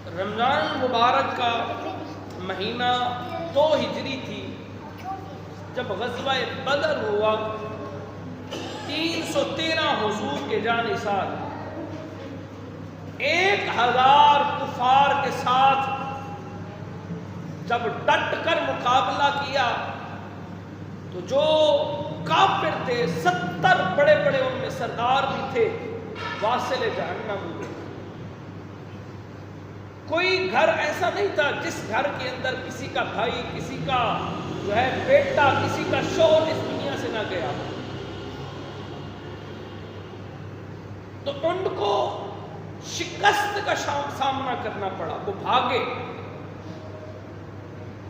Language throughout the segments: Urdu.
رمضان المبارک کا مہینہ 2 ہجری تھی جب غزوہ بدر ہوا. 313 حضور کے جانثار 1000 کفار کے ساتھ جب ڈٹ کر مقابلہ کیا تو جو کافر تھے 70 بڑے بڑے ان میں سردار بھی تھے واصل جہنم ہوئے. کوئی گھر ایسا نہیں تھا جس گھر کے اندر کسی کا بھائی، کسی کا جو ہے بیٹا، کسی کا شوہر اس دنیا سے نہ گیا. تو ان کو شکست کا سامنا کرنا پڑا، وہ بھاگے.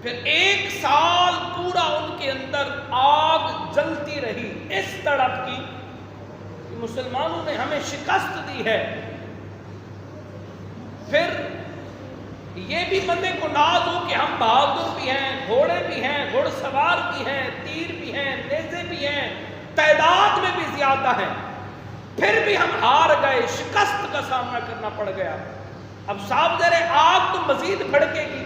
پھر 1 سال پورا ان کے اندر آگ جلتی رہی اس تڑپ کی کہ مسلمانوں نے ہمیں شکست دی ہے. پھر یہ بھی بندے کو ناز ہو کہ ہم بہادر بھی ہیں، گھوڑے بھی ہیں، گھڑ سوار بھی ہیں، تیر بھی ہیں، نیزے بھی ہیں، تعداد میں بھی زیادہ ہیں، پھر بھی ہم ہار گئے، شکست کا سامنا کرنا پڑ گیا. اب صاحب ذرے آگ تو مزید بھڑکے گی،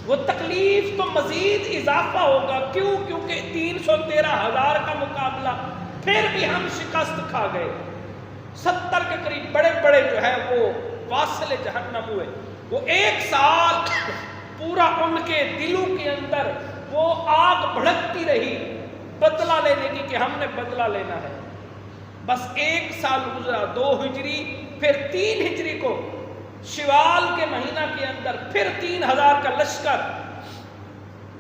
وہ تکلیف تو مزید اضافہ ہوگا. کیوں؟ کیونکہ 313,000 کا مقابلہ، پھر بھی ہم شکست کھا گئے. 70 کے قریب بڑے بڑے جو ہے وہ واصل جہنم ہوئے. وہ 1 سال پورا ان کے دلوں کے اندر وہ آگ بھڑکتی رہی بدلہ لینے کی کہ ہم نے بدلہ لینا ہے. بس 1 سال گزرا، 2 ہجری، پھر 3 ہجری کو شوال کے مہینہ کے اندر پھر 3000 کا لشکر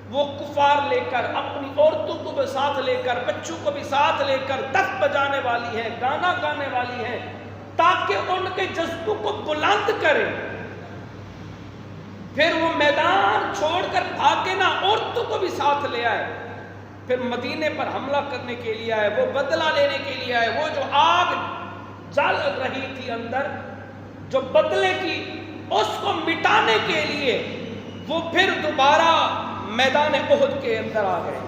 وہ کفار لے کر، اپنی عورتوں کو بھی ساتھ لے کر، بچوں کو بھی ساتھ لے کر دف بجانے والی ہیں، گانا گانے والی ہیں تاکہ ان کے جذبوں کو بلند کرے. پھر وہ میدان چھوڑ کر بھاگے نہ، عورتوں کو بھی ساتھ لے آئے. پھر مدینے پر حملہ کرنے کے لیے آئے، وہ بدلہ لینے کے لیے آئے. وہ جو آگ جل رہی تھی اندر جو بدلے کی، اس کو مٹانے کے لیے وہ پھر دوبارہ میدان احد کے اندر آ گئے.